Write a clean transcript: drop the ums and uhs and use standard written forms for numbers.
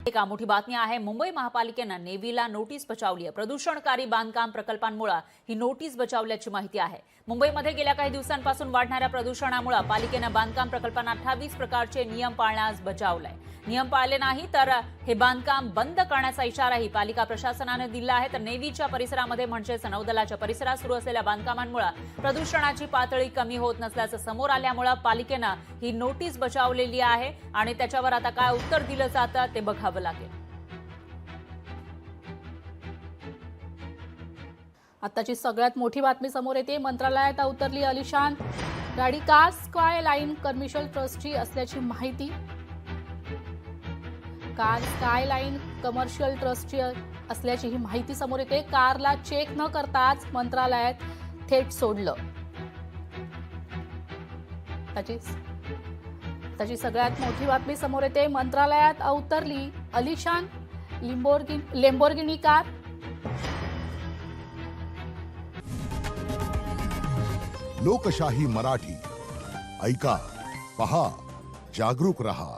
एक मोठी बातमी आहे। मुंबई महापालिकेनं नेव्हीला नोटीस बजावली आहे। प्रदूषणकारी बांधकाम प्रकल्पांमुळे ही नोटीस बजावल्याची माहिती आहे। मुंबईमध्ये गेल्या काही दिवसांपासून वाढणाऱ्या प्रदूषणामुळे पालिकेनं बांधकाम प्रकल्पांना 28 प्रकारचे नियम पाळण्यास बजावलंय। नियम पाळले नाही तर हे बांधकाम बंद करण्याचा इशाराही पालिका प्रशासनाने दिला आहे। तर नेव्हीच्या परिसरामध्ये म्हणजेच नौदलाच्या परिसरात सुरू असलेल्या बांधकामांमुळे प्रदूषणाची पातळी कमी होत नसल्याचं समोर आल्यामुळे पालिकेनं ही नोटीस बजावलेली आहे आणि त्याच्यावर आता काय उत्तर दिलं जातं ते बघावं लागेल। आताची सगळ्यात मोठी बातमी समोर येते। मंत्रालयात उतरली आलिशान गाडी कार स्काय लाईन कमर्शियल ट्रस्टची असल्याची माहिती। कार स्काय लाईन कमर्शियल ट्रस्टची असल्याची ही माहिती समोर येते। कारला चेक न करताच मंत्रालयात थेट सोडलं। त्याची सगळ्यात मोठी बातमी समोर येते। मंत्रालयात उतरली आलिशान लेम्बोर्गिनी कार। लोकशाही मराठी ऐका, पहा, जागरूक रहा।